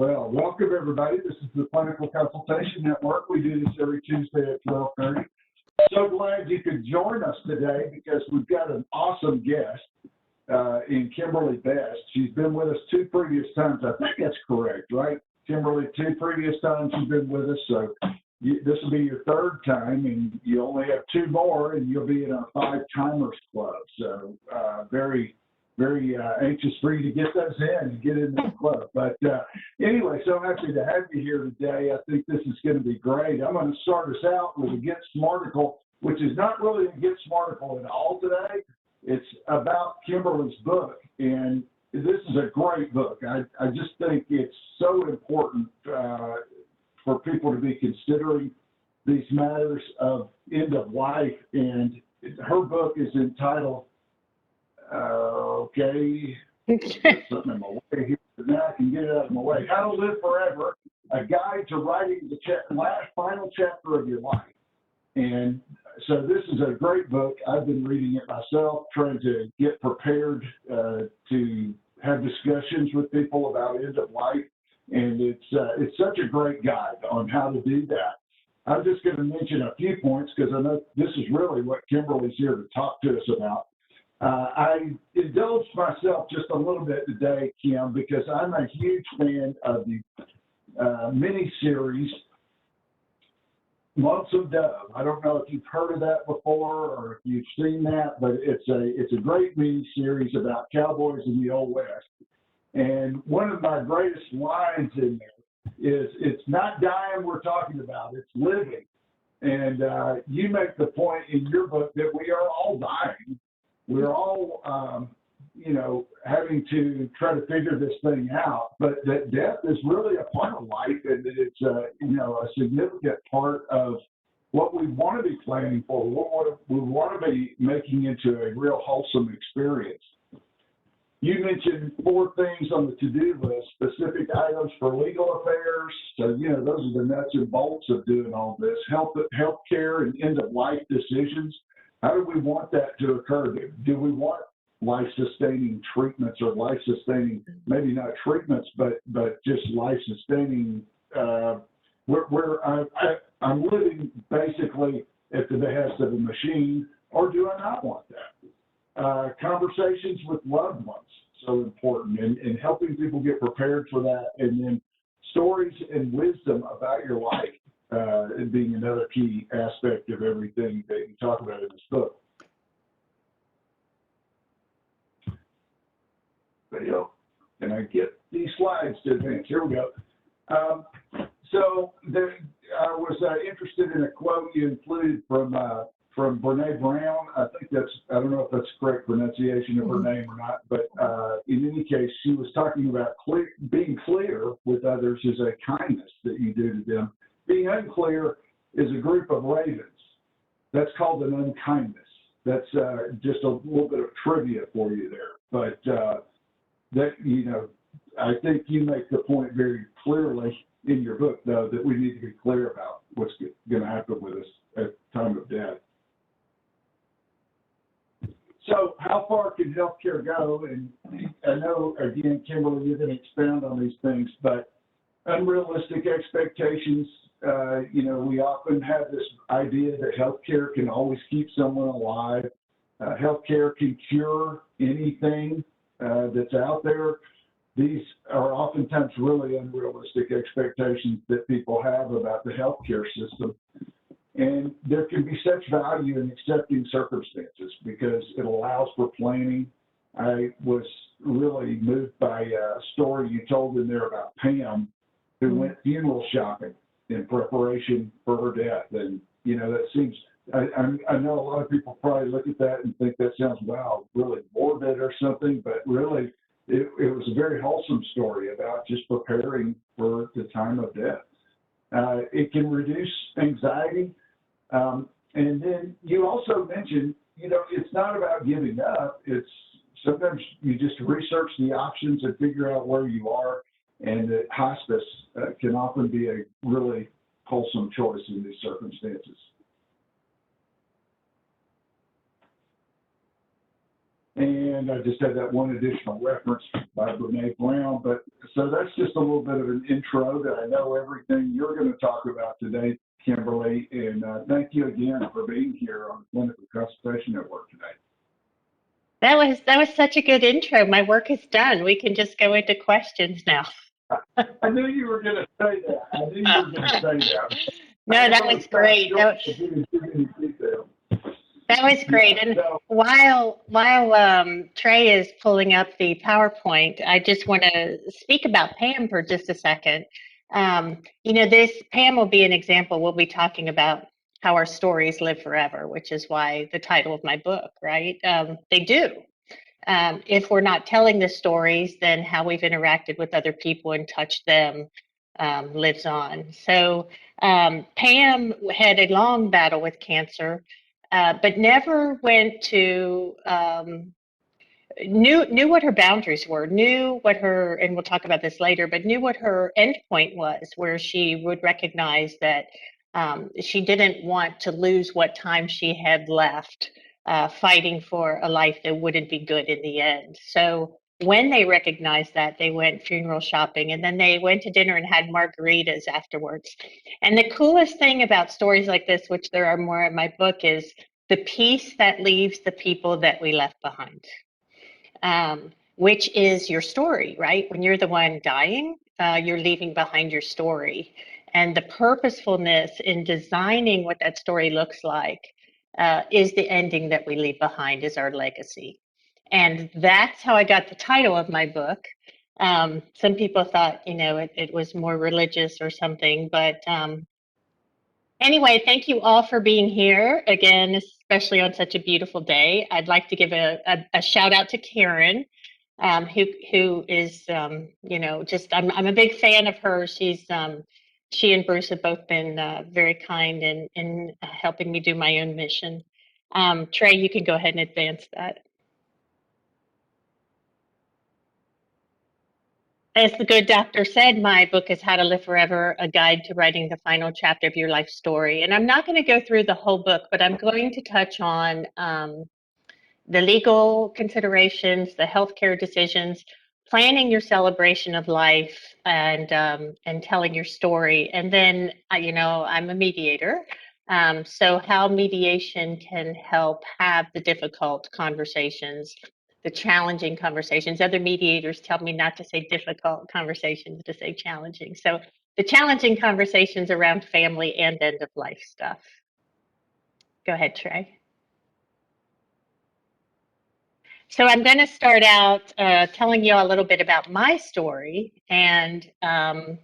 Well, welcome everybody. This is the Clinical Consultation Network. We do this every Tuesday at 12:30. So glad you could join us today because we've got an awesome guest in Kimberly Best. She's been with us two previous times. I think that's correct, right? Kimberly, two previous times you've been with us. So this will be your third time, and you only have two more, and you'll be in our 5-timers club. So very anxious for you to get those in and get in the club. But anyway, so happy to have you here today. I think this is going to be great. I'm going to start us out with a Get Smarticle, which is not really a Get Smarticle at all today. It's about Kimberly's book, and this is a great book. I just think it's so important for people to be considering these matters of end of life, and her book is entitled okay, something in my way here. Now I can get it out of my way. How to Live Forever, a guide to writing the final chapter of your life. And so this is a great book. I've been reading it myself, trying to get prepared to have discussions with people about end of life. And it's such a great guide on how to do that. I'm just going to mention a few points because I know this is really what Kimberly's here to talk to us about. I indulged myself just a little bit today, Kim, because I'm a huge fan of the mini-series Lonesome Dove. I don't know if you've heard of that before or if you've seen that, but it's a great mini-series about cowboys in the Old West. And one of my greatest lines in there is, "It's not dying we're talking about, it's living." And you make the point in your book that we are all dying. We're all, having to try to figure this thing out, but that death is really a part of life, and that it's, a significant part of what we want to be planning for, what we want to be making into a real wholesome experience. You mentioned 4 things on the to-do list, specific items for legal affairs. So, those are the nuts and bolts of doing all this. Healthcare and end-of-life decisions. How do we want that to occur? Do we want life-sustaining treatments or life-sustaining, maybe not treatments, but just life-sustaining, where I'm living basically at the behest of a machine, or do I not want that? Conversations with loved ones, so important, and helping people get prepared for that, and then stories and wisdom about your life. Being another key aspect of everything that you talk about in this book. Video. Can I get these slides to advance? Here we go. So I was interested in a quote you included from Brene Brown. I don't know if that's the correct pronunciation of her name or not, but in any case, she was talking about being clear with others is a kindness that you do to them. Being unclear is a group of ravens. That's called an unkindness. That's just a little bit of trivia for you there. But I think you make the point very clearly in your book, though, that we need to be clear about what's going to happen with us at the time of death. So how far can healthcare go? And I know, again, Kimberly, you're going to expound on these things, but unrealistic expectations. We often have this idea that healthcare can always keep someone alive. Healthcare can cure anything that's out there. These are oftentimes really unrealistic expectations that people have about the healthcare system. And there can be such value in accepting circumstances because it allows for planning. I was really moved by a story you told in there about Pam, who went funeral shopping in preparation for her death. And, that seems, I know a lot of people probably look at that and think that sounds, wow, really morbid or something, but really it was a very wholesome story about just preparing for the time of death. It can reduce anxiety. And then you also mentioned, it's not about giving up. It's sometimes you just research the options and figure out where you are. And that hospice can often be a really wholesome choice in these circumstances. And And I just had that one additional reference by Brene Brown. But so that's just a little bit of an intro that I know everything you're going to talk about today, Kimberly. And thank you again for being here on the Clinical Consultation Network today. That was such a good intro. My work is done. We can just go into questions now. I knew you were going to say that. I knew you were going to say that. No, that was great. That was great. Yeah, And so, while Trey is pulling up the PowerPoint, I just want to speak about Pam for just a second. This Pam will be an example. We'll be talking about how our stories live forever, which is why the title of my book, right? They do. If we're not telling the stories, then how we've interacted with other people and touched them lives on. So Pam had a long battle with cancer, but never went to knew what her boundaries were, knew what her, and we'll talk about this later, but knew what her end point was, where she would recognize that she didn't want to lose what time she had left fighting for a life that wouldn't be good in the end. So when they recognized that, they went funeral shopping, and then they went to dinner and had margaritas afterwards. And the coolest thing about stories like this, which there are more in my book, is the peace that leaves the people that we left behind, which is your story, right? When you're the one dying, you're leaving behind your story. And the purposefulness in designing what that story looks like is the ending that we leave behind, is our legacy. And that's how I got the title of my book. Some people thought, it was more religious or something, but anyway, thank you all for being here again, especially on such a beautiful day. I'd like to give a shout out to Karen, who is, just I'm a big fan of her. She and Bruce have both been very kind in helping me do my own mission. Trey, you can go ahead and advance that. As the good doctor said, my book is How to Live Forever, a guide to writing the final chapter of your life story. And I'm not going to go through the whole book, but I'm going to touch on the legal considerations, the healthcare decisions, planning your celebration of life, and telling your story. And then, I'm a mediator. So how mediation can help have the difficult conversations, the challenging conversations. Other mediators tell me not to say difficult conversations, to say challenging. So the challenging conversations around family and end of life stuff. Go ahead, Trey. So I'm going to start out telling you a little bit about my story, and the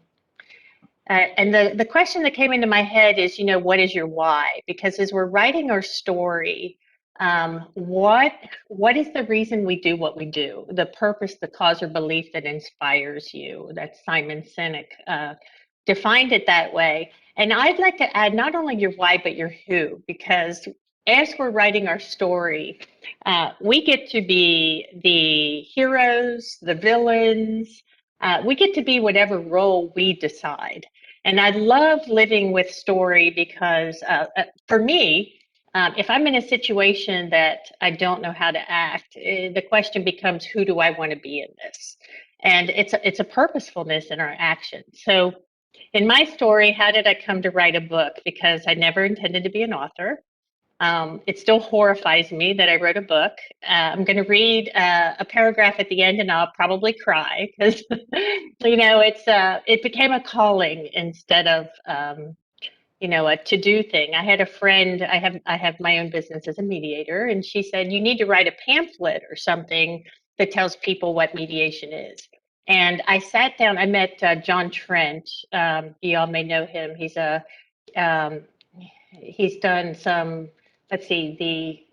question that came into my head is, what is your why? Because as we're writing our story, what is the reason we do what we do? The purpose, the cause, or belief that inspires you? That's Simon Sinek defined it that way. And I'd like to add not only your why, but your who, because as we're writing our story, we get to be the heroes, the villains. We get to be whatever role we decide. And I love living with story because for me, if I'm in a situation that I don't know how to act, the question becomes, who do I want to be in this? And it's a purposefulness in our actions. So in my story, how did I come to write a book? Because I never intended to be an author. It still horrifies me that I wrote a book. I'm going to read a paragraph at the end, and I'll probably cry because, it became a calling instead of, a to-do thing. I had a friend. I have my own business as a mediator, and she said, you need to write a pamphlet or something that tells people what mediation is. And I sat down. I met John Trent. You all may know him. Um, he's done some, let's see, the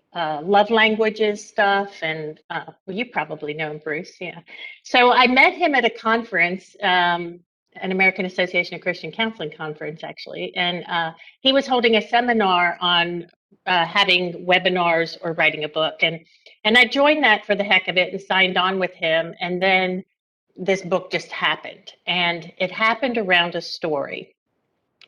love languages stuff, and well, you probably know him, Bruce. Yeah. So I met him at a conference, an American Association of Christian Counseling conference, actually, and he was holding a seminar on having webinars or writing a book, and I joined that for the heck of it and signed on with him, and then this book just happened, and it happened around a story.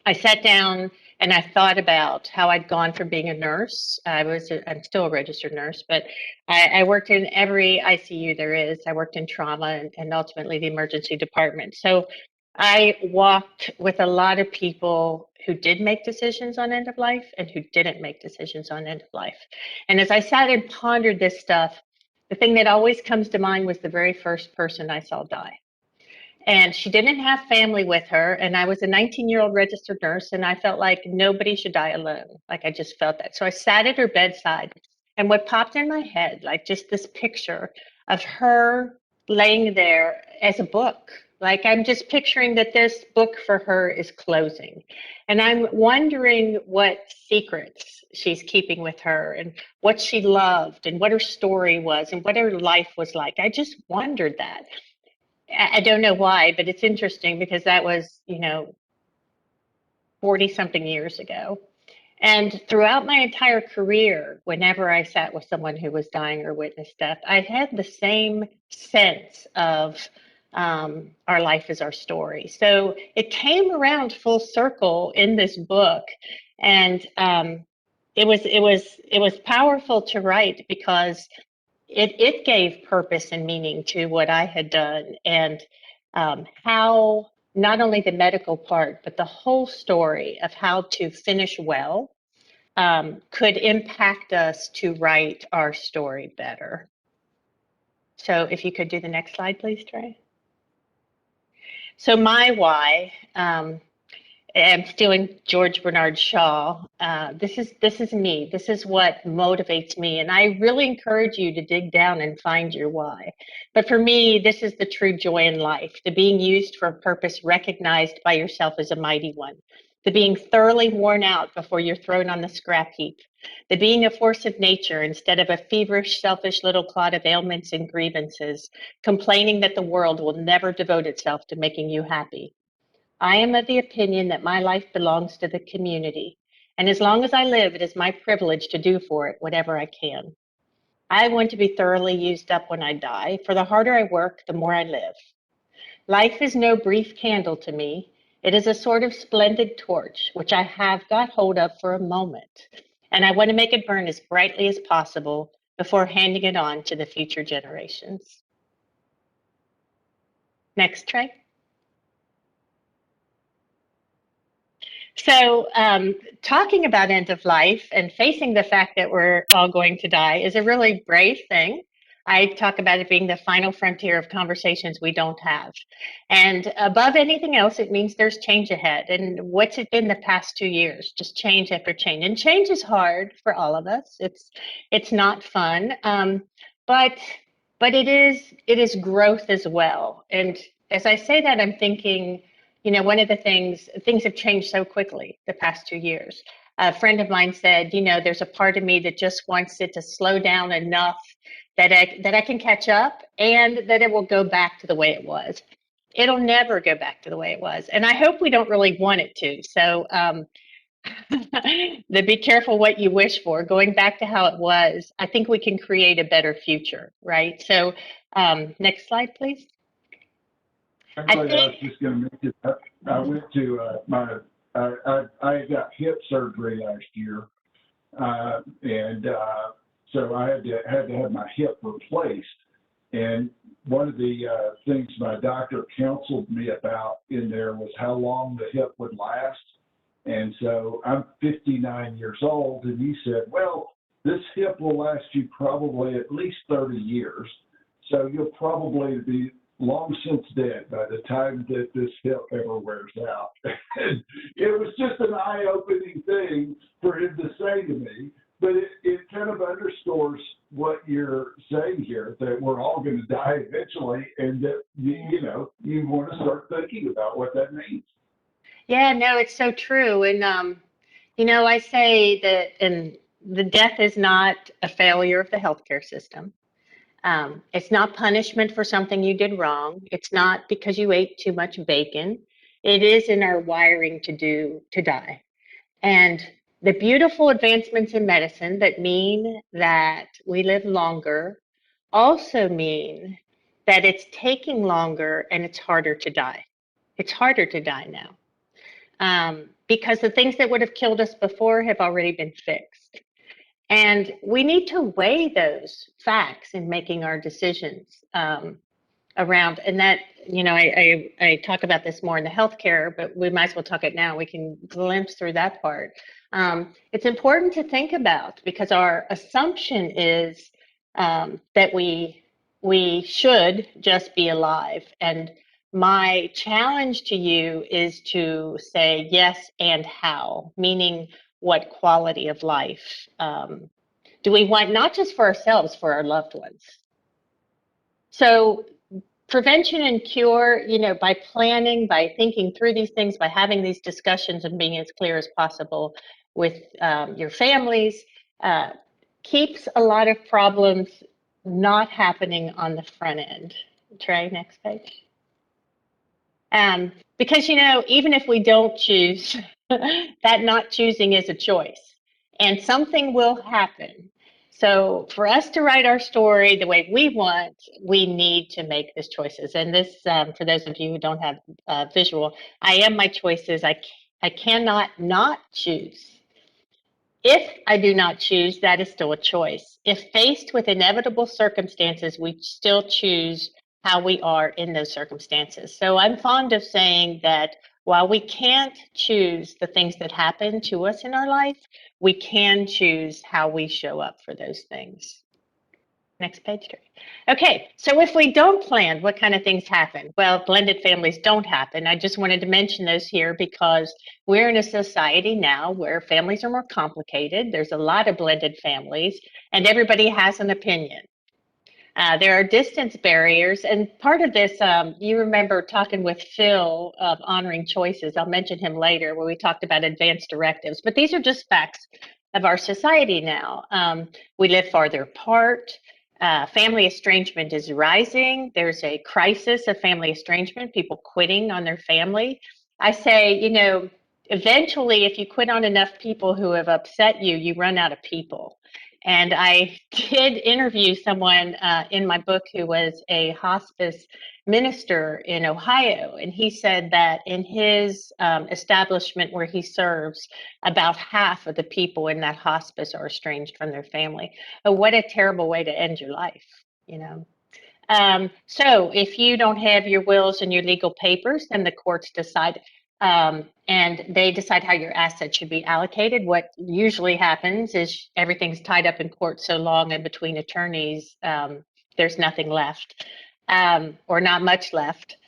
I sat down And I thought about how I'd gone from being a nurse. I'm still a registered nurse, but I worked in every ICU there is. I worked in trauma and ultimately the emergency department. So I walked with a lot of people who did make decisions on end of life and who didn't make decisions on end of life. And as I sat and pondered this stuff, the thing that always comes to mind was the very first person I saw die. And she didn't have family with her. And I was a 19-year-old registered nurse, and I felt like nobody should die alone. Like I just felt that. So I sat at her bedside, and what popped in my head, like just this picture of her laying there as a book. Like I'm just picturing that this book for her is closing. And I'm wondering what secrets she's keeping with her and what she loved and what her story was and what her life was like. I just wondered that. I don't know why, but it's interesting because that was, 40 something years ago. And throughout my entire career, whenever I sat with someone who was dying or witnessed death, I had the same sense of our life is our story. So it came around full circle in this book, and it was powerful to write because it gave purpose and meaning to what I had done, and how not only the medical part, but the whole story of how to finish well could impact us to write our story better. So if you could do the next slide, please, Trey. So my why, I'm stealing George Bernard Shaw. This is me. This is what motivates me, and I really encourage you to dig down and find your why. But for me, this is the true joy in life: the being used for a purpose recognized by yourself as a mighty one, the being thoroughly worn out before you're thrown on the scrap heap, the being a force of nature instead of a feverish, selfish little clod of ailments and grievances, complaining that the world will never devote itself to making you happy. I am of the opinion that my life belongs to the community, and as long as I live, it is my privilege to do for it whatever I can. I want to be thoroughly used up when I die, for the harder I work, the more I live. Life is no brief candle to me. It is a sort of splendid torch, which I have got hold of for a moment, and I want to make it burn as brightly as possible before handing it on to the future generations. Next, Trey. So, talking about end of life and facing the fact that we're all going to die is a really brave thing. I talk about it being the final frontier of conversations we don't have. And above anything else, it means there's change ahead. And what's it been the past 2 years? Just change after change. And change is hard for all of us. It's not fun. But it is growth as well. And as I say that, I'm thinking, one of the things have changed so quickly the past 2 years. A friend of mine said, there's a part of me that just wants it to slow down enough that I can catch up and that it will go back to the way it was. It'll never go back to the way it was. And I hope we don't really want it to. So be careful what you wish for. Going back to how it was, I think we can create a better future, right? So next slide, please. Actually, I was just going to mention, I went to I got hip surgery last year, and so I had to have my hip replaced. And one of the things my doctor counseled me about in there was how long the hip would last. And so I'm 59 years old, and he said, well, this hip will last you probably at least 30 years. So you'll probably be long since dead by the time that this hip ever wears out. And it was just an eye-opening thing for him to say to me, but it kind of underscores what you're saying here, that we're all going to die eventually, and that you want to start thinking about what that means. Yeah, no, it's so true. And I say that, and the death is not a failure of the healthcare system. It's not punishment for something you did wrong. It's not because you ate too much bacon. It is in our wiring to die. And the beautiful advancements in medicine that mean that we live longer also mean that it's taking longer and it's harder to die. It's harder to die now. because the things that would have killed us before have already been fixed. And we need to weigh those facts in making our decisions around. And that, I talk about this more in the healthcare, but we might as well talk it now. We can glimpse through that part. It's important to think about because our assumption is that we should just be alive. And my challenge to you is to say yes and how, meaning what quality of life do we want, not just for ourselves, for our loved ones. So prevention and cure, by planning, by thinking through these things, by having these discussions and being as clear as possible with your families, keeps a lot of problems not happening on the front end. Trey, next page. Because, even if we don't choose, that not choosing is a choice and something will happen. So for us to write our story the way we want, we need to make these choices. And this, for those of you who don't have visual, I am my choices. I cannot not choose. If I do not choose, that is still a choice. If faced with inevitable circumstances, we still choose how we are in those circumstances. So I'm fond of saying that while we can't choose the things that happen to us in our life, we can choose how we show up for those things. Next page, Terry. Okay, so if we don't plan, what kind of things happen? Well, blended families don't happen. I just wanted to mention those here because we're in a society now where families are more complicated. There's a lot of blended families, and everybody has an opinion. There are distance barriers, and part of this, you remember talking with Phil of Honoring Choices. I'll mention him later, where we talked about advanced directives, but these are just facts of our society now. We live farther apart. Family estrangement is rising. There's a crisis of family estrangement, people quitting on their family. I say, eventually, if you quit on enough people who have upset you, you run out of people. And I did interview someone in my book who was a hospice minister in Ohio. And he said that in his establishment where he serves, about half of the people in that hospice are estranged from their family. Oh, what a terrible way to end your life, So if you don't have your wills and your legal papers, then the courts decide and they decide how your assets should be allocated. What usually happens is everything's tied up in court so long and between attorneys, there's nothing left or not much left.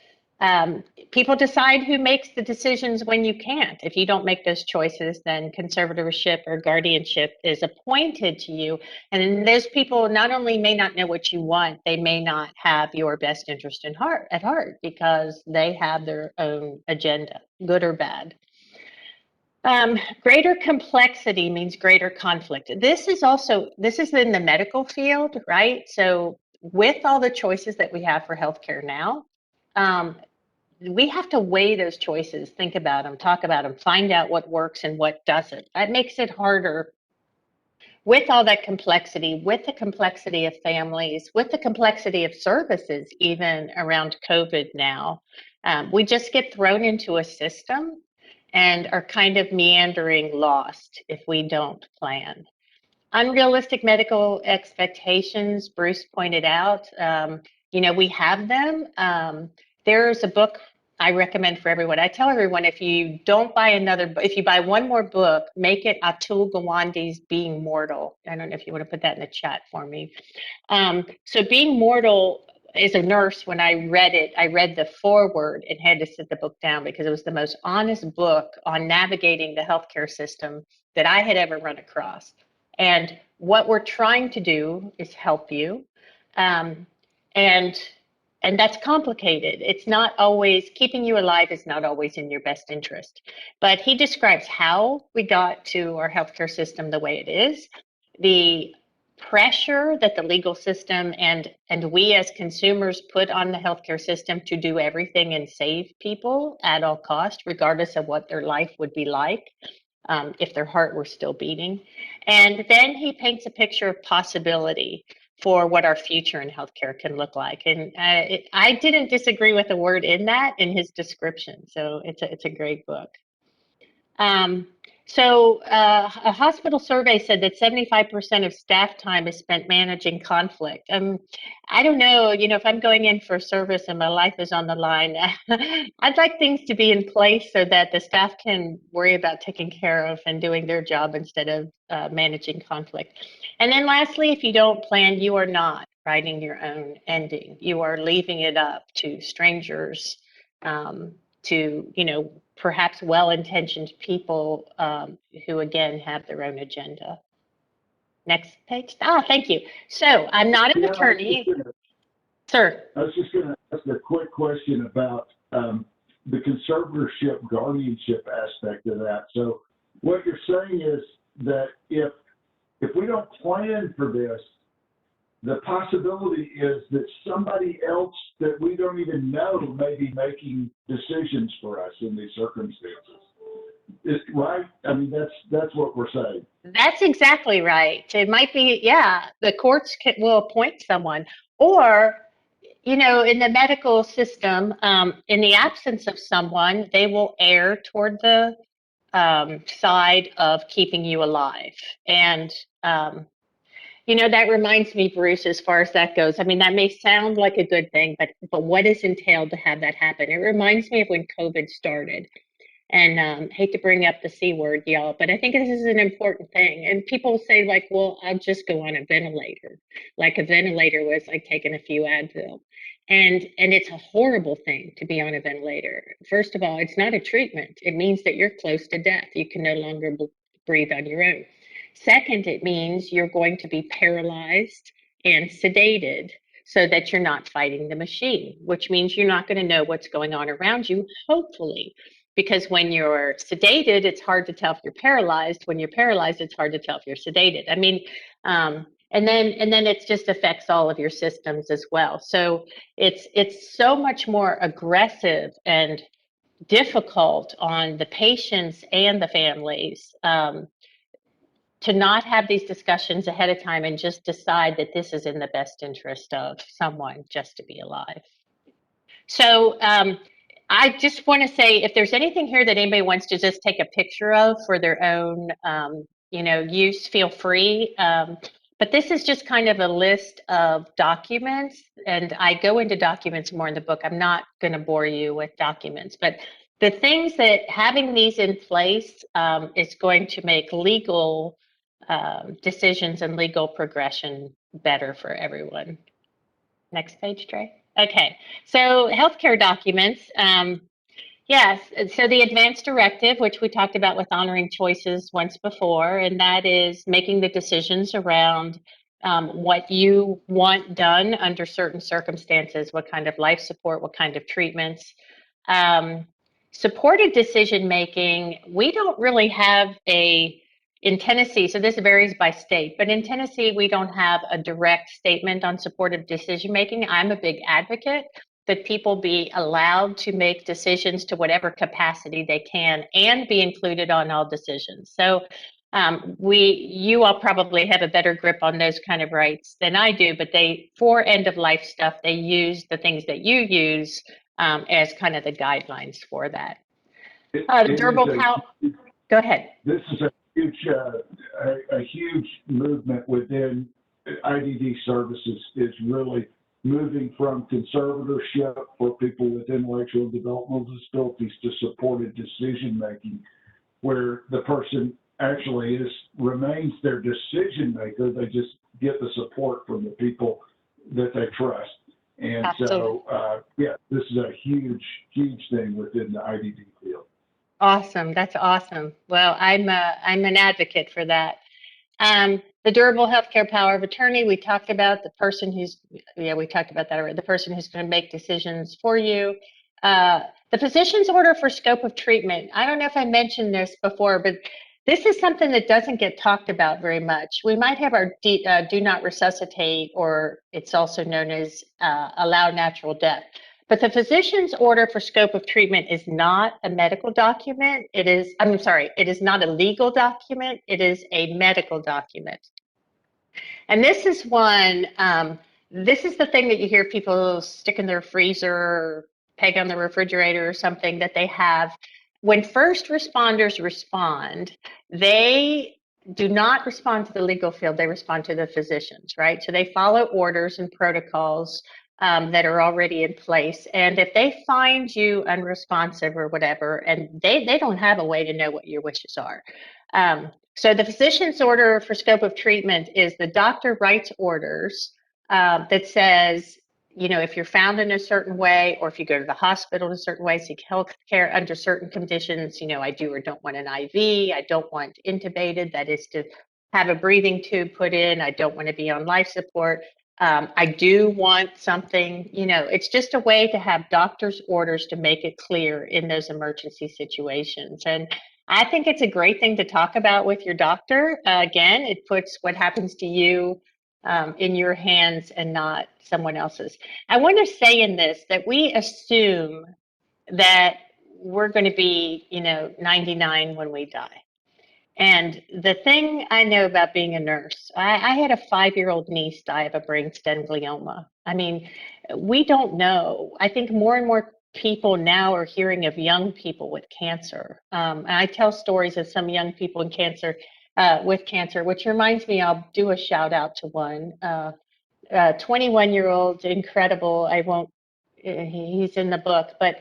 People decide who makes the decisions when you can't. If you don't make those choices, then conservatorship or guardianship is appointed to you. And those people not only may not know what you want, they may not have your best interest at heart because they have their own agenda, good or bad. Greater complexity means greater conflict. This is in the medical field, right? So with all the choices that we have for healthcare now, we have to weigh those choices, think about them, talk about them, find out what works and what doesn't. That makes it harder with all that complexity, with the complexity of families, with the complexity of services, even around COVID now. We just get thrown into a system and are kind of meandering lost if we don't plan. Unrealistic medical expectations, Bruce pointed out, we have them. There's a book I recommend for everyone. I tell everyone if you buy one more book, make it Atul Gawande's Being Mortal. I don't know if you want to put that in the chat for me. So Being Mortal, as a nurse, when I read it, I read the foreword and had to sit the book down because it was the most honest book on navigating the healthcare system that I had ever run across. And what we're trying to do is help you. And that's complicated. It's not always, keeping you alive is not always in your best interest. But he describes how we got to our healthcare system the way it is, the pressure that the legal system and we as consumers put on the healthcare system to do everything and save people at all cost, regardless of what their life would be like. If their heart were still beating. And then he paints a picture of possibility for what our future in healthcare can look like. And I didn't disagree with the word in his description. So it's a great book. A hospital survey said that 75% of staff time is spent managing conflict. I don't know, if I'm going in for service and my life is on the line, I'd like things to be in place so that the staff can worry about taking care of and doing their job instead of managing conflict. And then lastly, if you don't plan, you are not writing your own ending. You are leaving it up to strangers, to, perhaps well-intentioned people who, again, have their own agenda. Next page. Thank you. So I'm not an attorney. Sir. I was just going to ask a quick question about the conservatorship guardianship aspect of that. So what you're saying is that if we don't plan for this, the possibility is that somebody else that we don't even know may be making decisions for us in these circumstances. Right? I mean, that's what we're saying. That's exactly right. It might be, yeah, the courts will appoint someone, or, in the medical system, in the absence of someone, they will err toward the side of keeping you alive. And that reminds me, Bruce, as far as that goes. I mean, that may sound like a good thing, but what is entailed to have that happen? It reminds me of when COVID started. And hate to bring up the C word, y'all, but I think this is an important thing. And people say, like, well, I'll just go on a ventilator. Like a ventilator was like taking a few Advil. And it's a horrible thing to be on a ventilator. First of all, it's not a treatment. It means that you're close to death. You can no longer breathe on your own. Second, it means you're going to be paralyzed and sedated so that you're not fighting the machine, which means you're not going to know what's going on around you, hopefully. Because when you're sedated, it's hard to tell if you're paralyzed. When you're paralyzed, it's hard to tell if you're sedated. I mean, and then it just affects all of your systems as well. So it's so much more aggressive and difficult on the patients and the families, to not have these discussions ahead of time and just decide that this is in the best interest of someone just to be alive. So I just want to say, if there's anything here that anybody wants to just take a picture of for their own, use, feel free. But this is just kind of a list of documents, and I go into documents more in the book. I'm not going to bore you with documents, but the things that having these in place is going to make legal decisions and legal progression better for everyone. Next page, Trey. Okay, so healthcare documents. Yes, so the advanced directive, which we talked about with honoring choices once before, and that is making the decisions around what you want done under certain circumstances, what kind of life support, what kind of treatments. Supported decision making, we don't really have in Tennessee, so this varies by state, but in Tennessee, we don't have a direct statement on supportive decision making. I'm a big advocate that people be allowed to make decisions to whatever capacity they can and be included on all decisions. So you all probably have a better grip on those kind of rights than I do, but for end of life stuff, they use the things that you use as kind of the guidelines for that. Durable power. Go ahead. This is a huge movement within IDD services, is really moving from conservatorship for people with intellectual and developmental disabilities to supported decision making, where the person actually remains their decision maker. They just get the support from the people that they trust. And Absolutely. So, this is a huge thing within the IDD field. Awesome. That's awesome. Well, I'm an advocate for that. The durable healthcare power of attorney, we talked about we talked about that already. The person who's going to make decisions for you. The physician's order for scope of treatment. I don't know if I mentioned this before, but this is something that doesn't get talked about very much. We might have our do not resuscitate, or it's also known as allow natural death. But the physician's order for scope of treatment is not a medical document. It is not a legal document. It is a medical document. And this is one, this is the thing that you hear people stick in their freezer or peg on the refrigerator or something that they have. when first responders respond, they do not respond to the legal field, they respond to the physicians, right? So they follow orders and protocols that are already in place. And if they find you unresponsive or whatever, and they don't have a way to know what your wishes are. So the physician's order for scope of treatment is the doctor writes orders that says, if you're found in a certain way, or if you go to the hospital in a certain way, seek health care under certain conditions, I do or don't want an IV, I don't want intubated, that is to have a breathing tube put in, I don't want to be on life support. I do want something, it's just a way to have doctor's orders to make it clear in those emergency situations. And I think it's a great thing to talk about with your doctor. Again, it puts what happens to you in your hands and not someone else's. I want to say in this that we assume that we're going to be, 99 when we die. And the thing I know about being a nurse, I had a 5-year-old niece die of a brainstem glioma. I mean, we don't know. I think more and more people now are hearing of young people with cancer. And I tell stories of some young people in cancer, with cancer, which reminds me, I'll do a shout out to one. 21-year-old, incredible. I won't. He's in the book, but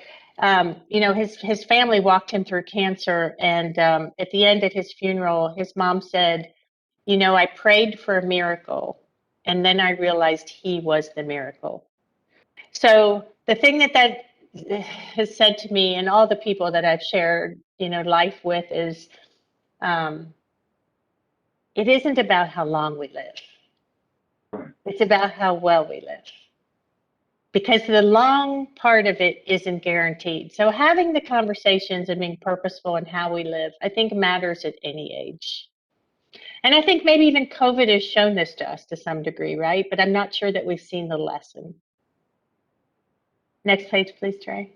his family walked him through cancer, and at the end at his funeral, his mom said, I prayed for a miracle, and then I realized he was the miracle. So the thing that has said to me, and all the people that I've shared, life with, is it isn't about how long we live. It's about how well we live. Because the long part of it isn't guaranteed. So having the conversations and being purposeful in how we live, I think matters at any age. And I think maybe even COVID has shown this to us to some degree, right? But I'm not sure that we've seen the lesson. Next page, please, Trey.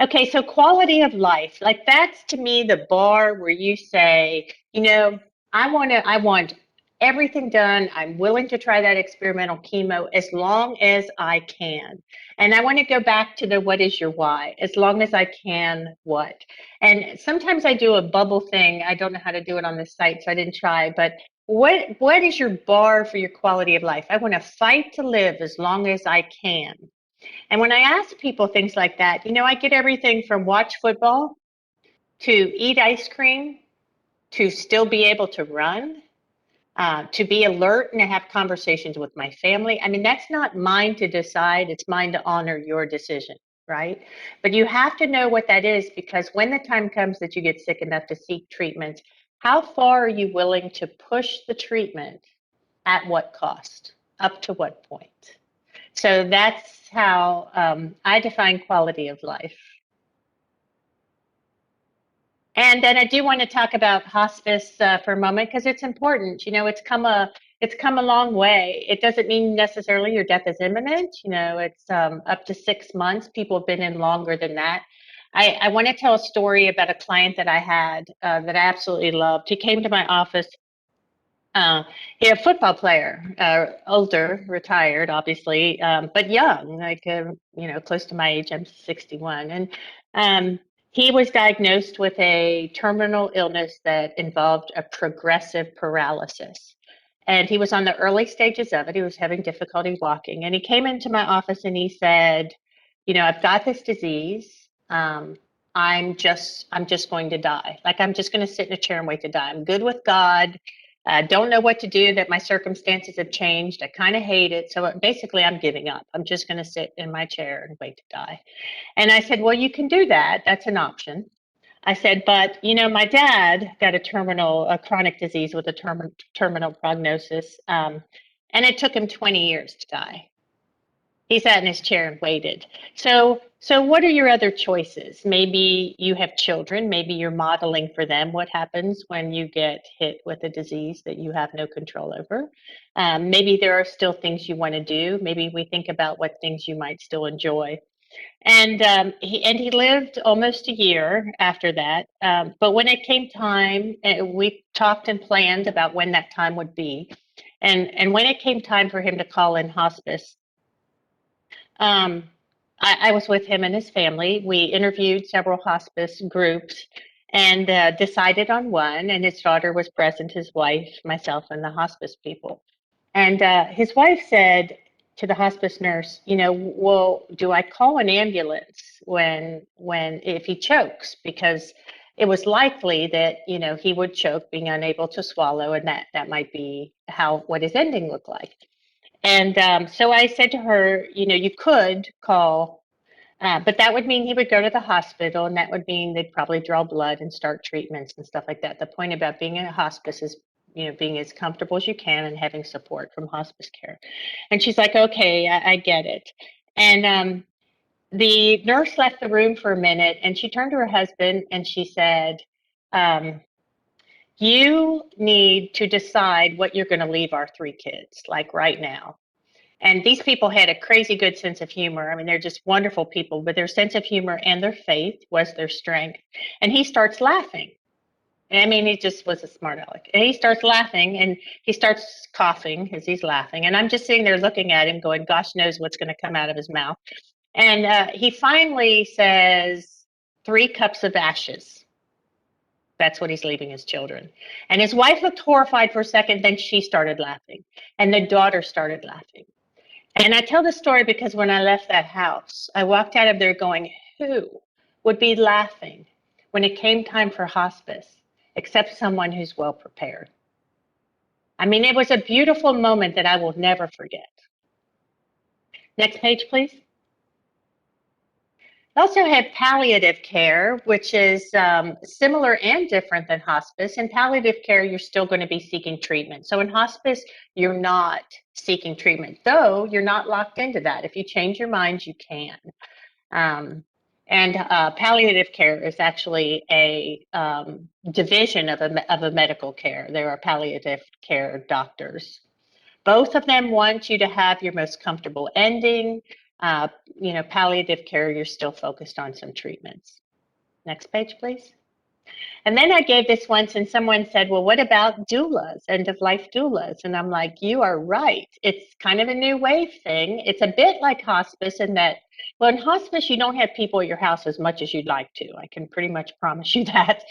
Okay, so quality of life, like that's to me the bar where you say, I want everything done. I'm willing to try that experimental chemo as long as I can. And I want to go back to the what is your why? As long as I can, what? And sometimes I do a bubble thing. I don't know how to do it on this site, so I didn't try. But what is your bar for your quality of life? I want to fight to live as long as I can. And when I ask people things like that, I get everything from watch football to eat ice cream to still be able to run, to be alert and to have conversations with my family. I mean, that's not mine to decide. It's mine to honor your decision, right? But you have to know what that is, because when the time comes that you get sick enough to seek treatment, how far are you willing to push the treatment? At what cost? Up to what point? So that's how I define quality of life. And then I do want to talk about hospice for a moment, because it's important. It's come a long way. It doesn't mean necessarily your death is imminent. It's up to 6 months. People have been in longer than that. I want to tell a story about a client that I had that I absolutely loved. He came to my office. Yeah, football player, older, retired, obviously, but young, like, close to my age. I'm 61. And he was diagnosed with a terminal illness that involved a progressive paralysis. And he was on the early stages of it. He was having difficulty walking. And he came into my office and he said, I've got this disease. I'm just going to die. Like, I'm just going to sit in a chair and wait to die. I'm good with God. Don't know what to do, that my circumstances have changed. I kind of hate it. So basically, I'm giving up. I'm just going to sit in my chair and wait to die. And I said, well, you can do that. That's an option. I said, but my dad got a chronic disease with a terminal prognosis. And it took him 20 years to die. He sat in his chair and waited. So what are your other choices? Maybe you have children. Maybe you're modeling for them what happens when you get hit with a disease that you have no control over. Maybe there are still things you want to do. Maybe we think about what things you might still enjoy. And he lived almost a year after that. But when it came time, we talked and planned about when that time would be. And when it came time for him to call in hospice, um, I was with him and his family. We interviewed several hospice groups and decided on one. And his daughter was present, his wife, myself, and the hospice people. And his wife said to the hospice nurse, you know, well, do I call an ambulance when if he chokes? Because it was likely that he would choke, being unable to swallow, and that might be what his ending looked like. And so I said to her, you could call, but that would mean he would go to the hospital, and that would mean they'd probably draw blood and start treatments and stuff like that. The point about being in a hospice is, being as comfortable as you can and having support from hospice care. And she's like, okay, I get it. And the nurse left the room for a minute, and she turned to her husband and she said, um, you need to decide what you're going to leave our three kids, like right now. And these people had a crazy good sense of humor. I mean, they're just wonderful people, but their sense of humor and their faith was their strength. And he starts laughing. I mean, he just was a smart aleck. And he starts laughing and he starts coughing as he's laughing. And I'm just sitting there looking at him going, gosh knows what's going to come out of his mouth. And he finally says, 3 cups of ashes. That's what he's leaving his children. And his wife looked horrified for a second. Then she started laughing. And the daughter started laughing. And I tell the story because when I left that house, I walked out of there going, who would be laughing when it came time for hospice, except someone who's well prepared? I mean, it was a beautiful moment that I will never forget. Next page, please. I also have palliative care, which is similar and different than hospice. In palliative care, you're still going to be seeking treatment. So in hospice, you're not seeking treatment, though you're not locked into that. If you change your mind, you can. And palliative care is actually a division of a medical care. There are palliative care doctors. Both of them want you to have your most comfortable ending. Palliative care, you're still focused on some treatments. Next page, please. And then I gave this once, and someone said, well, what about doulas, end of life doulas? And I'm like, you are right. It's kind of a new wave thing. It's a bit like hospice in that, well, in hospice, you don't have people at your house as much as you'd like to. I can pretty much promise you that.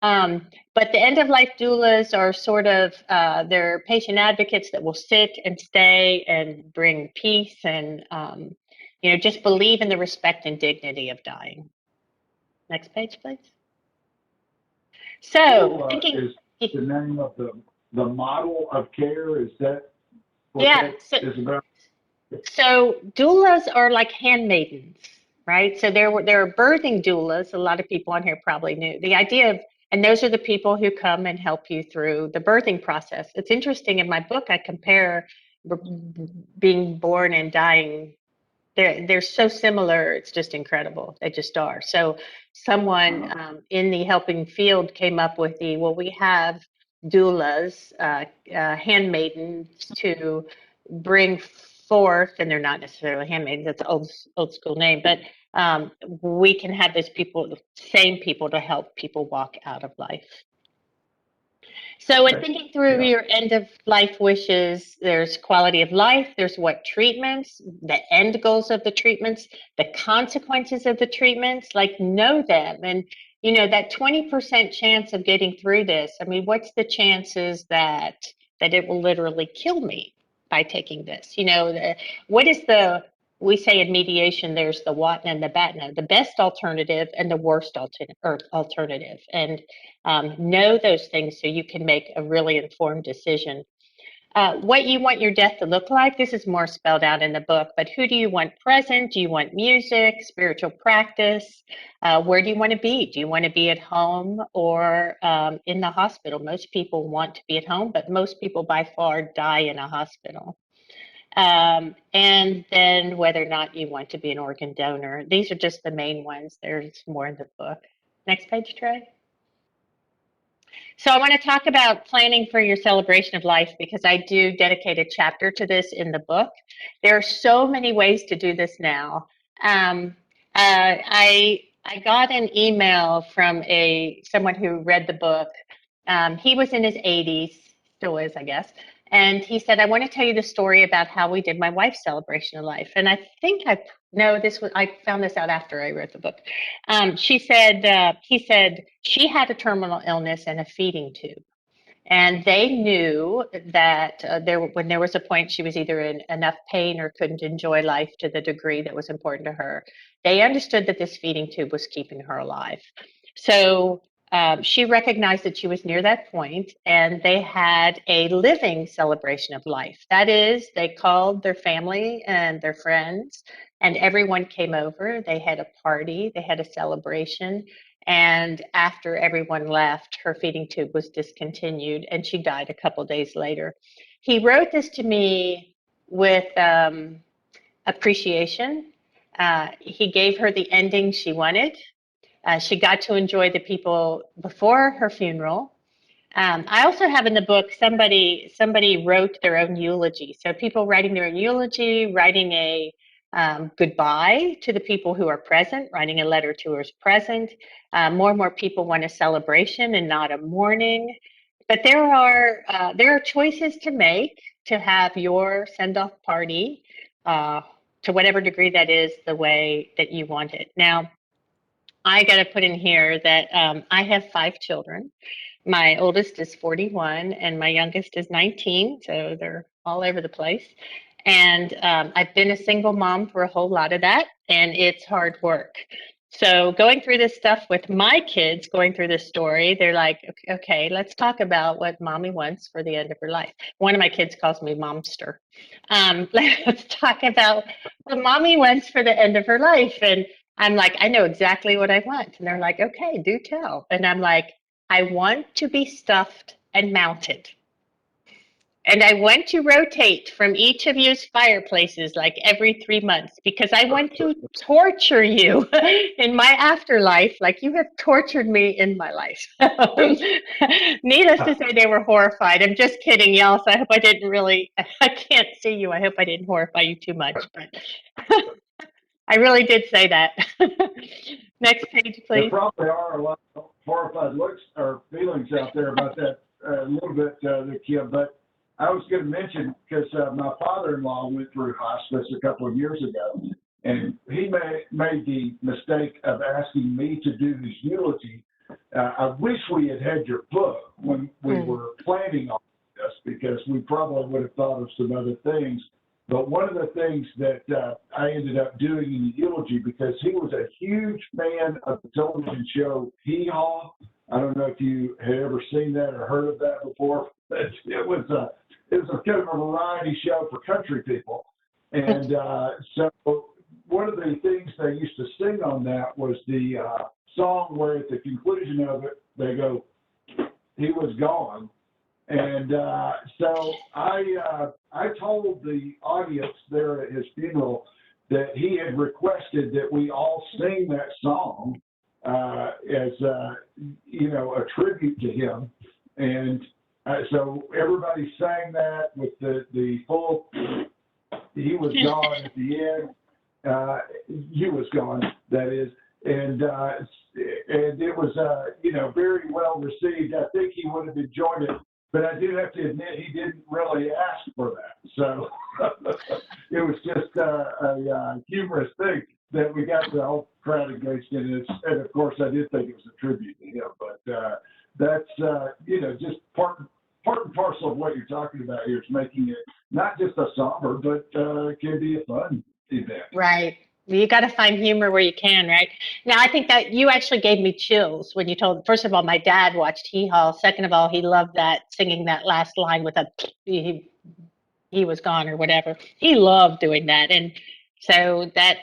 But the end of life doulas are sort of, they're patient advocates that will sit and stay and bring peace and, just believe in the respect and dignity of dying. Next page, please. So, thinking, is the name of the model of care? Is that what yeah, that is about? so doulas are like handmaidens, right? So there are birthing doulas. A lot of people on here probably knew the idea of, and those are the people who come and help you through the birthing process. It's interesting in my book, I compare being born and dying. They're so similar. It's just incredible. They just are. So someone in the helping field came up with we have doulas, handmaidens to bring forth, and they're not necessarily handmaidens. That's an old school name, but we can have those people, the same people, to help people walk out of life. So in thinking through your end of life wishes, there's quality of life, there's what treatments, the end goals of the treatments, the consequences of the treatments, like know them. And, that 20% chance of getting through this, I mean, what's the chances that it will literally kill me by taking this? What is we say in mediation, there's the Watton and the Batna, the best alternative and the worst alternative. And know those things so you can make a really informed decision. What you want your death to look like, this is more spelled out in the book, but who do you want present? Do you want music, spiritual practice? Where do you want to be? Do you want to be at home or in the hospital? Most people want to be at home, but most people by far die in a hospital. And then whether or not you want to be an organ donor. These are just the main ones. There's more in the book. Next page, Trey. So I want to talk about planning for your celebration of life because I do dedicate a chapter to this in the book. There are so many ways to do this now. I got an email from someone who read the book. He was in his 80s, still is, I guess, And he said, I want to tell you the story about how we did my wife's celebration of life. And I think I found this out after I wrote the book. He said she had a terminal illness and a feeding tube. And they knew that when there was a point she was either in enough pain or couldn't enjoy life to the degree that was important to her, they understood that this feeding tube was keeping her alive. So she recognized that she was near that point, and they had a living celebration of life. That is, they called their family and their friends, and everyone came over. They had a party, they had a celebration. And after everyone left, her feeding tube was discontinued and she died a couple days later. He wrote this to me with appreciation. He gave her the ending she wanted. She got to enjoy the people before her funeral. I also have in the book somebody wrote their own eulogy. So people writing their own eulogy, writing a goodbye to the people who are present, writing a letter to who's present. More and more people want a celebration and not a mourning. But there are choices to make to have your send off party to whatever degree that is the way that you want it. Now, I got to put in here that I have 5 children. My oldest is 41 and my youngest is 19, so they're all over the place. And I've been a single mom for a whole lot of that, and it's hard work. So going through this stuff with my kids, going through this story, they're like, okay, let's talk about what mommy wants for the end of her life. One of my kids calls me momster. Let's talk about what mommy wants for the end of her life. And I'm like, I know exactly what I want. And they're like, okay, do tell. And I'm like, I want to be stuffed and mounted. And I want to rotate from each of you's fireplaces like every 3 months because I want to torture you in my afterlife like you have tortured me in my life. Needless to say, they were horrified. I'm just kidding, y'all. So I hope I didn't really, I can't see you. I hope I didn't horrify you too much, but I really did say that. Next page, There please. probably are a lot of horrified looks or feelings out there about that a little bit, Kim. But I was going to mention because my father-in-law went through hospice a couple of years ago, and he made the mistake of asking me to do his eulogy. I wish we had your book when we were planning on this because we probably would have thought of some other things. But one of the things that I ended up doing in the eulogy, because he was a huge fan of the television show Hee Haw. I don't know if you had ever seen that or heard of that before, but it was a kind of a variety show for country people. And so one of the things they used to sing on that was the song where at the conclusion of it, they go, "He was gone." And so I told the audience there at his funeral that he had requested that we all sing that song as a tribute to him. And so everybody sang that with the full "He was gone" at the end. He was gone, that is. And it was very well received. I think he would have enjoyed it. But I do have to admit, he didn't really ask for that. So it was just a humorous thing that we got the whole crowd engaged in it. And of course, I did think it was a tribute to him. But that's, just part and parcel of what you're talking about here is making it not just a somber, but it can be a fun event. Right. You got to find humor where you can, right? Now, I think that you actually gave me chills when you told, first of all, my dad watched Hee Haw. Second of all, he loved that, singing that last line with he was gone or whatever. He loved doing that. And so that,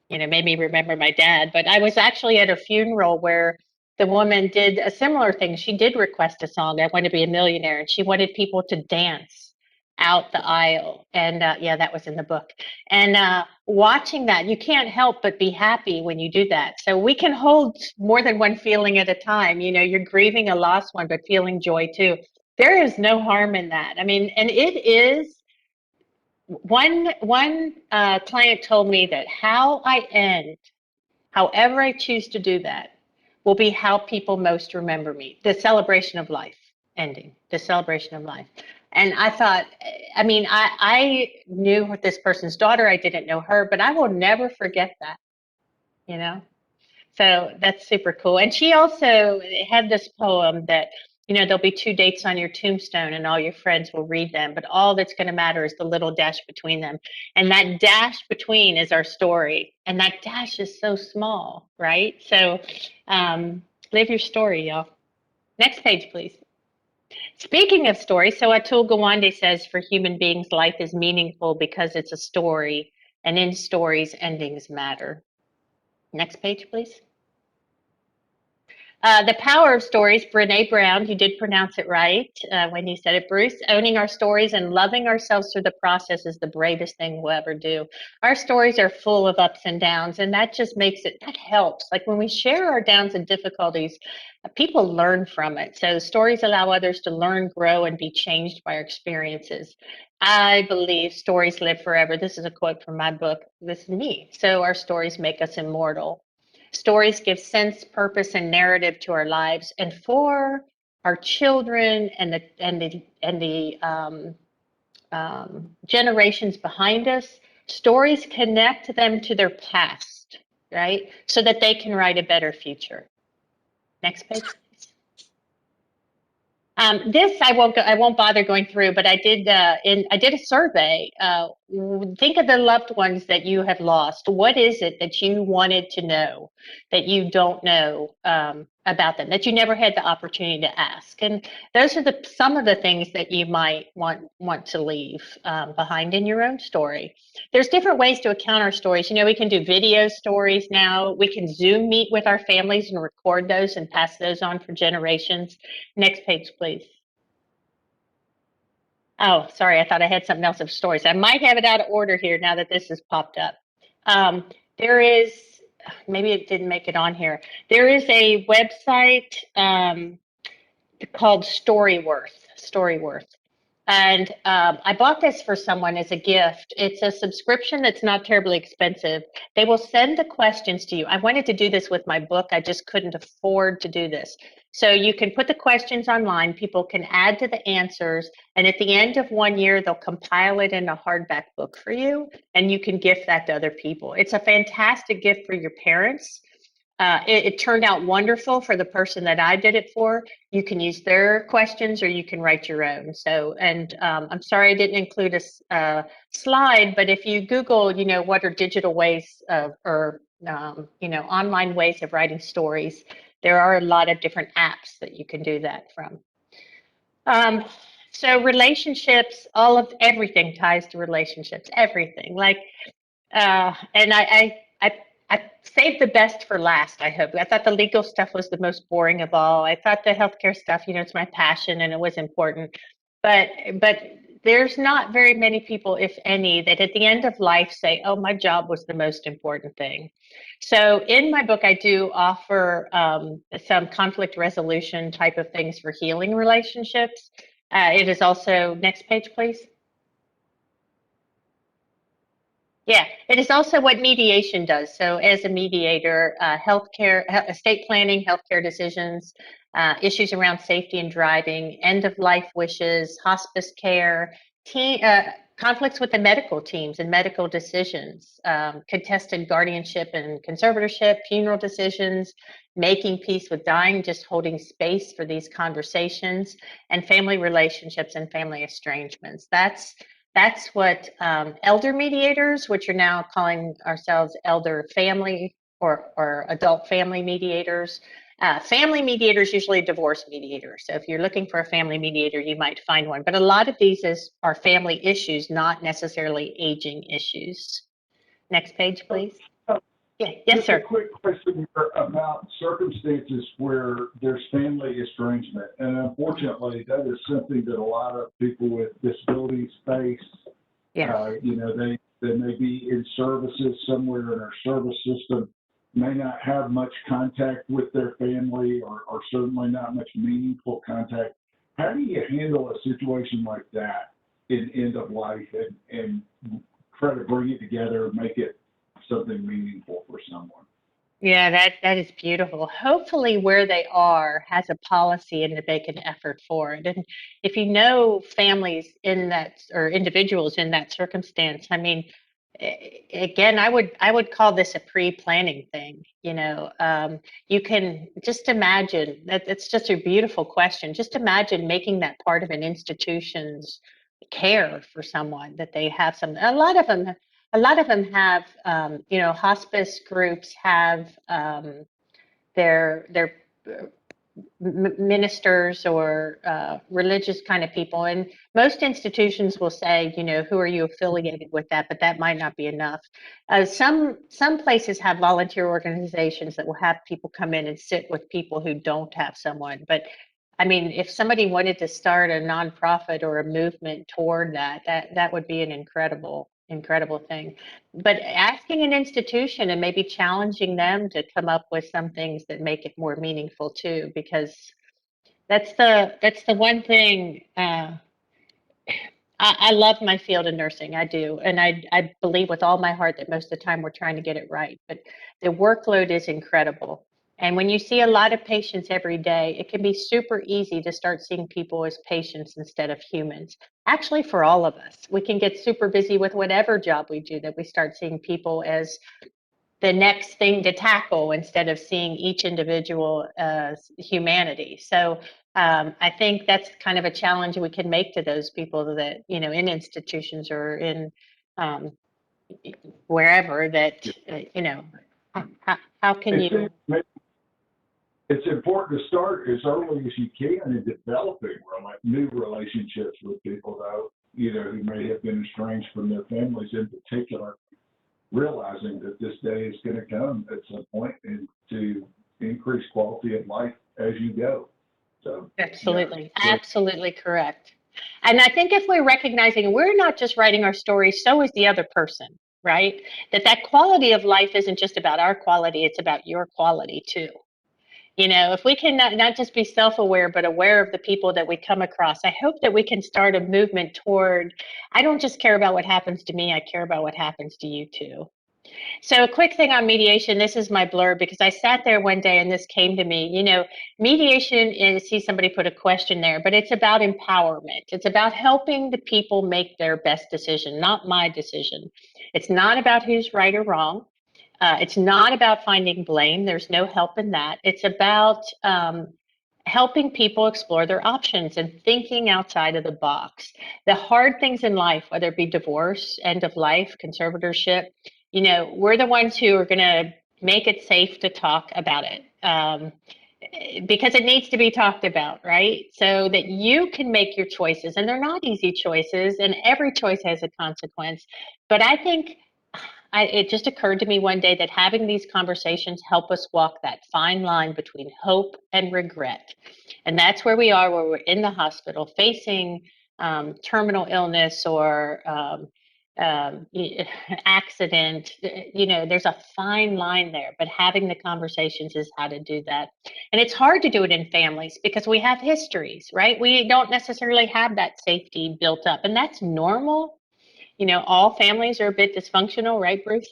made me remember my dad. But I was actually at a funeral where the woman did a similar thing. She did request a song, I Want to Be a Millionaire, and she wanted people to dance out the aisle. And yeah, that was in the book. And watching that, you can't help but be happy when you do that. So we can hold more than one feeling at a time. You're grieving a lost one, but feeling joy too. There is no harm in that. I mean, and it is one client told me that how I end, however I choose to do that, will be how people most remember me. The celebration of life ending, the celebration of life. And I thought, I mean, I knew this person's daughter. I didn't know her, but I will never forget that, you know? So that's super cool. And she also had this poem that, there'll be two dates on your tombstone and all your friends will read them, but all that's going to matter is the little dash between them. And that dash between is our story. And that dash is so small, right? So live your story, y'all. Next page, please. Speaking of stories, so Atul Gawande says for human beings, life is meaningful because it's a story, and in stories, endings matter. Next page, please. The Power of Stories, Brene Brown, you did pronounce it right when you said it, Bruce. Owning our stories and loving ourselves through the process is the bravest thing we'll ever do. Our stories are full of ups and downs, and that just that helps. Like when we share our downs and difficulties, people learn from it. So stories allow others to learn, grow, and be changed by our experiences. I believe stories live forever. This is a quote from my book. This is me. So our stories make us immortal. Stories give sense, purpose, and narrative to our lives, and for our children and the generations behind us, stories connect them to their past, right? So that they can write a better future. Next page. This I won't bother going through, but I did I did a survey. Think of the loved ones that you have lost. What is it that you wanted to know that you don't know about them, that you never had the opportunity to ask? And those are some of the things that you might want to leave behind in your own story. There's different ways to account our stories. We can do video stories now. We can Zoom meet with our families and record those and pass those on for generations. Next page, please. Oh, sorry, I thought I had something else of stories. I might have it out of order here now that this has popped up. There is, maybe it didn't make it on here. There is a website called Storyworth. And I bought this for someone as a gift. It's a subscription that's not terribly expensive. They will send the questions to you. I wanted to do this with my book. I just couldn't afford to do this. So you can put the questions online. People can add to the answers. And at the end of 1 year, they'll compile it in a hardback book for you. And you can gift that to other people. It's a fantastic gift for your parents. It turned out wonderful for the person that I did it for. You can use their questions or you can write your own. So, and I'm sorry I didn't include a slide, but if you Google, what are digital ways of, or, online ways of writing stories, there are a lot of different apps that you can do that from. So relationships, everything ties to relationships, everything. Like, and I saved the best for last, I hope. I thought the legal stuff was the most boring of all. I thought the healthcare stuff, it's my passion and it was important. But there's not very many people, if any, that at the end of life say, oh, my job was the most important thing. So in my book, I do offer some conflict resolution type of things for healing relationships. It is also, next page, please. Yeah, it is also what mediation does. So, as a mediator, healthcare, estate planning, healthcare decisions, issues around safety and driving, end of life wishes, hospice care, conflicts with the medical teams and medical decisions, contested guardianship and conservatorship, funeral decisions, making peace with dying, just holding space for these conversations, and family relationships and family estrangements. That's what elder mediators, which are now calling ourselves elder family or adult family mediators. Family mediators usually divorce mediators. So if you're looking for a family mediator, you might find one. But a lot of these are family issues, not necessarily aging issues. Next page, please. Yeah, yes, Just sir. a quick question here about circumstances where there's family estrangement. And unfortunately, that is something that a lot of people with disabilities face. Yeah. They may be in services somewhere in our service system, may not have much contact with their family or certainly not much meaningful contact. How do you handle a situation like that in end of life and try to bring it together, make it something meaningful for someone? Yeah, that is beautiful. Hopefully, where they are has a policy and to make an effort for it. And if you know families in that or individuals in that circumstance, I mean, again, I would call this a pre-planning thing. You can just imagine that it's just a beautiful question. Just imagine making that part of an institution's care for someone that they have some. A lot of them have, hospice groups have their ministers or religious kind of people, and most institutions will say, who are you affiliated with that, but that might not be enough. Some places have volunteer organizations that will have people come in and sit with people who don't have someone, but I mean, if somebody wanted to start a nonprofit or a movement toward that would be an incredible thing. But asking an institution and maybe challenging them to come up with some things that make it more meaningful too, because that's the one thing. I love my field of nursing. I do. And I believe with all my heart that most of the time we're trying to get it right. But the workload is incredible. And when you see a lot of patients every day, it can be super easy to start seeing people as patients instead of humans. Actually, for all of us, we can get super busy with whatever job we do that we start seeing people as the next thing to tackle instead of seeing each individual as humanity. So I think that's kind of a challenge we can make to those people that, in institutions or in um, wherever that, how can It you? seems it's important to start as early as you can in developing new relationships with people, though, who may have been estranged from their families in particular, realizing that this day is going to come at some point and to increase quality of life as you go. So, yeah, Absolutely, great. absolutely correct. And I think if we're recognizing we're not just writing our story, so is the other person, right? That quality of life isn't just about our quality, it's about your quality too. If we can not just be self-aware, but aware of the people that we come across, I hope that we can start a movement toward, I don't just care about what happens to me, I care about what happens to you too. So, a quick thing on mediation. This is my blurb because I sat there one day and this came to me. Mediation is, see somebody put a question there, but it's about empowerment. It's about helping the people make their best decision, not my decision. It's not about who's right or wrong. It's not about finding blame. There's no help in that. It's about helping people explore their options and thinking outside of the box. The hard things in life, whether it be divorce, end of life, conservatorship, we're the ones who are going to make it safe to talk about it. Because it needs to be talked about, right? So that you can make your choices. And they're not easy choices, and every choice has a consequence. But I think it just occurred to me one day that having these conversations help us walk that fine line between hope and regret. And that's where we are, where we're in the hospital facing terminal illness or um, accident. There's a fine line there, but having the conversations is how to do that. And it's hard to do it in families because we have histories, right? We don't necessarily have that safety built up, and that's normal. All families are a bit dysfunctional, right, Bruce?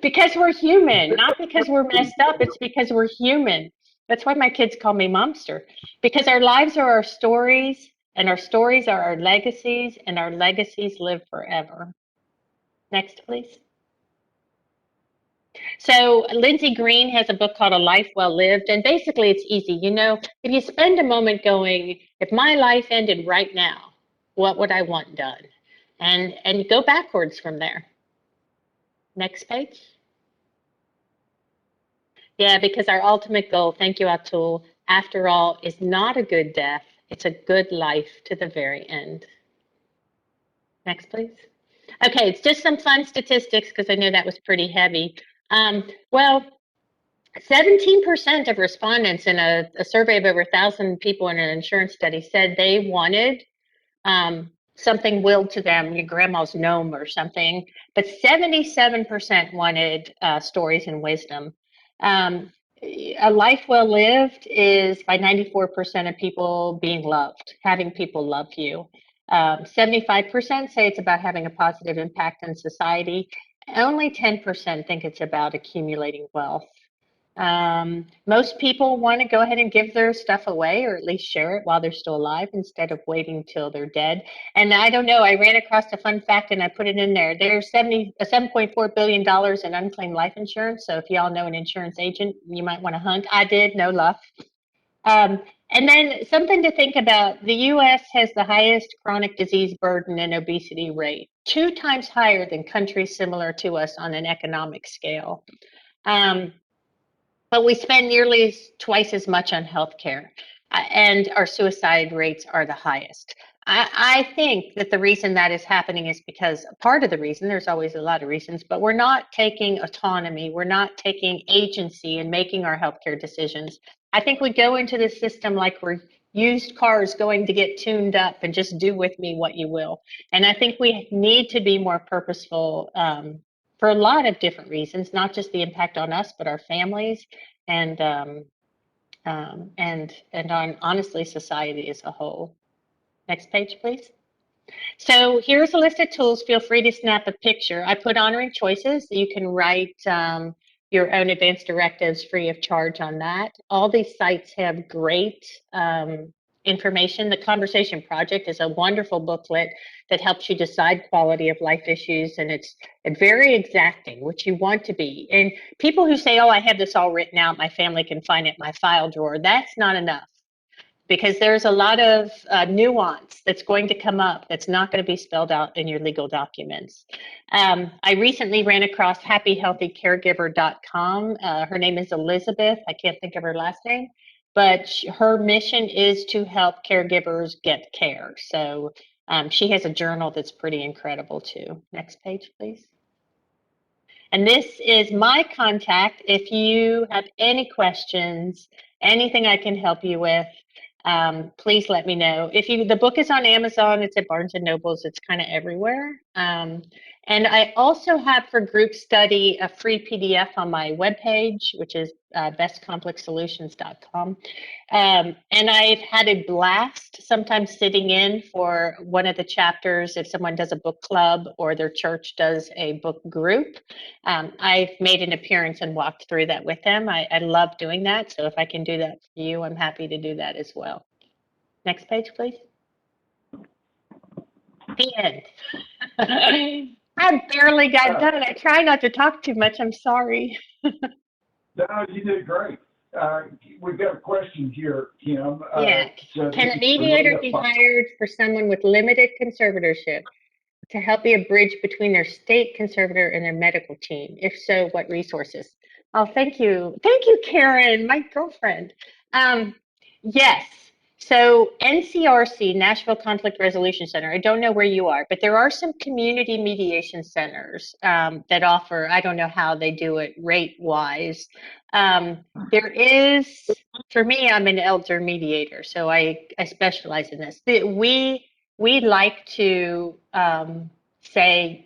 Because we're human, not because we're messed up. It's because we're human. That's why my kids call me Momster, because our lives are our stories, and our stories are our legacies, and our legacies live forever. Next, please. So, Lindsay Green has a book called A Life Well Lived, and basically it's easy. If you spend a moment going, if my life ended right now, what would I want done? And go backwards from there. Next page. Yeah, because our ultimate goal, thank you, Atul, after all, is not a good death. It's a good life to the very end. Next, please. Okay, it's just some fun statistics because I know that was pretty heavy. Well, 17% of respondents in a survey of over 1,000 people in an insurance study said they wanted something willed to them, your grandma's gnome or something, but 77% wanted stories and wisdom. Um, a life well lived is by 94% of people being loved, having people love you. 75% say it's about having a positive impact on society. Only 10% think it's about accumulating wealth. Most people want to go ahead and give their stuff away or at least share it while they're still alive instead of waiting till they're dead. And I don't know, I ran across a fun fact and I put it in there. There's $7.4 billion in unclaimed life insurance. So if y'all know an insurance agent, you might want to hunt. I did, no luck. Um, and then something to think about, the US has the highest chronic disease burden and obesity rate, 2 times higher than countries similar to us on an economic scale. Um, but we spend nearly twice as much on healthcare, and our suicide rates are the highest. I think that the reason that is happening is because part of the reason, there's always a lot of reasons, but we're not taking autonomy, we're not taking agency in making our healthcare decisions. I think we go into the system like we're used cars going to get tuned up and just do with me what you will. And I think we need to be more purposeful, for a lot of different reasons, not just the impact on us, but our families and and on honestly society as a whole. Next page, please. So here's a list of tools. Feel free to snap a picture. I put honoring choices. You can write your own advanced directives free of charge on that. All these sites have great information. The Conversation Project is a wonderful booklet that helps you decide quality of life issues, and it's very exacting, which you want to be. And people who say, "Oh, I have this all written out, my family can find it in my file drawer," that's not enough, because there's a lot of nuance that's going to come up that's not going to be spelled out in your legal documents. I recently ran across happyhealthycaregiver.com. Her name is Elizabeth. I can't think of her last name, but her mission is to help caregivers get care. So she has a journal that's pretty incredible too. Next page, please. And this is my contact. If you have any questions, anything I can help you with, please let me know. The book is on Amazon, it's at Barnes and Nobles, it's kind of everywhere. And I also have for group study a free PDF on my webpage, which is bestconflictsolutions.com. And I've had a blast sometimes sitting in for one of the chapters if someone does a book club or their church does a book group. I've made an appearance and walked through that with them. I love doing that. So if I can do that for you, I'm happy to do that as well. Next page, please. The end. I barely got done. I try not to talk too much. I'm sorry. No, you did great. We've got a question here, Kim. Yeah. Can a mediator be hired for someone with limited conservatorship to help be a bridge between their state conservator and their medical team? If so, what resources? Oh, thank you. Thank you, Karen, my girlfriend. Yes. So NCRC, Nashville Conflict Resolution Center, I don't know where you are, but there are some community mediation centers that offer, I don't know how they do it rate-wise. There is, for me, I'm an elder mediator, so I specialize in this. We like to say,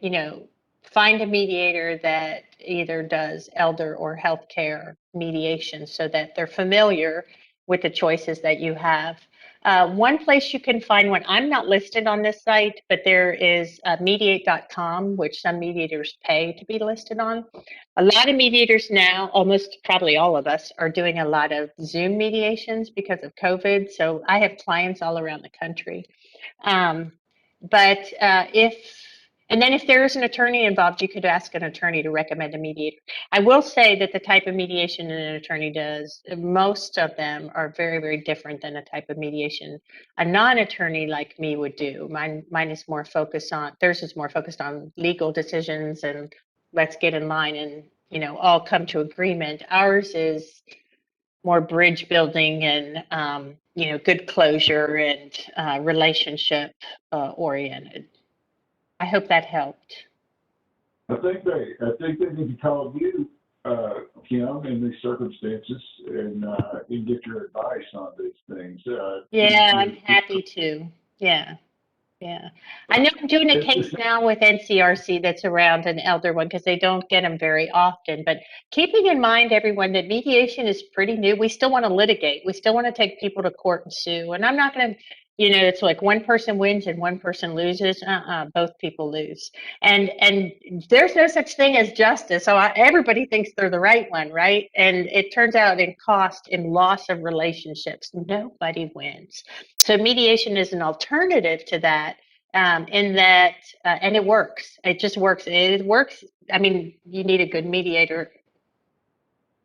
find a mediator that either does elder or healthcare mediation so that they're familiar with the choices that you have. One place you can find one, I'm not listed on this site, but there is mediate.com, which some mediators pay to be listed on. A lot of mediators now, almost probably all of us, are doing a lot of Zoom mediations because of COVID. So I have clients all around the country. And then if there is an attorney involved, you could ask an attorney to recommend a mediator. I will say that the type of mediation an attorney does, most of them are very, very different than the type of mediation a non-attorney like me would do. Mine is more focused on, theirs is more focused on legal decisions and let's get in line and, all come to agreement. Ours is more bridge building and, good closure and relationship oriented. I hope that helped. I think they need to call you, Kim, in these circumstances and get your advice on these things. Yeah, I'm happy to. Yeah. Yeah. I know I'm doing a case now with NCRC that's around an elder one because they don't get them very often. But keeping in mind, everyone, that mediation is pretty new. We still want to litigate. We still want to take people to court and sue. And I'm not going to, it's like one person wins and one person loses. Both people lose. And there's no such thing as justice. So everybody thinks they're the right one, right? And it turns out in cost, in loss of relationships, nobody wins. So mediation is an alternative to that. In that, and it works. It just works. It works. I mean, you need a good mediator.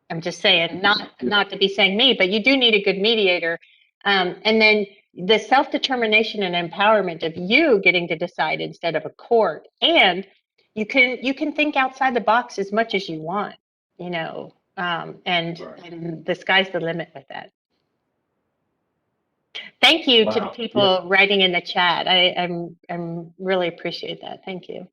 I'm just saying, not to be saying me, but you do need a good mediator. And then the self-determination and empowerment of you getting to decide instead of a court. And you can think outside the box as much as you want, and the sky's the limit with that. Thank you to the people writing in the chat. I'm really appreciate that. Thank you.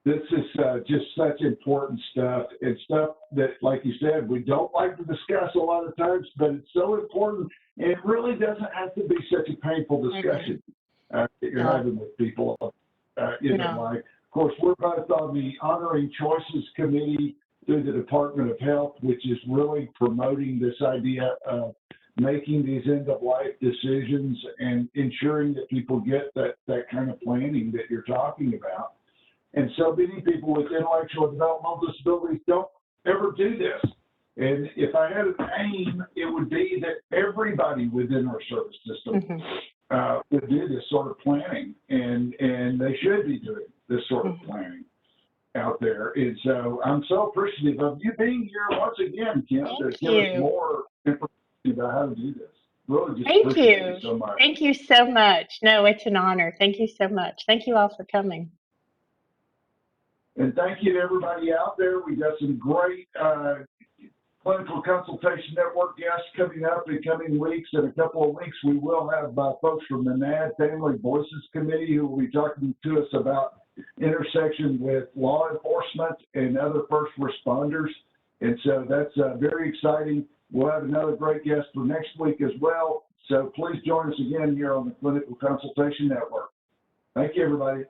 This is just such important stuff, and stuff that, like you said, we don't like to discuss a lot of times, but it's so important. And it really doesn't have to be such a painful discussion that you're having with people. Like, of course, we're both on the Honoring Choices Committee through the Department of Health, which is really promoting this idea of making these end-of-life decisions and ensuring that people get that kind of planning that you're talking about. And so many people with intellectual and developmental disabilities don't ever do this. And if I had an aim, it would be that everybody within our service system would do this sort of planning, and they should be doing this sort of planning out there. And so I'm so appreciative of you being here once again, Kim, to give us more information about how to do this. Really just appreciate you so much. Thank you so much. No, it's an honor. Thank you so much. Thank you all for coming. And thank you to everybody out there. We got some great Clinical Consultation Network guests coming up in coming weeks. In a couple of weeks, we will have folks from the NAD Family Voices Committee who will be talking to us about intersection with law enforcement and other first responders. And so that's very exciting. We'll have another great guest for next week as well. So please join us again here on the Clinical Consultation Network. Thank you, everybody.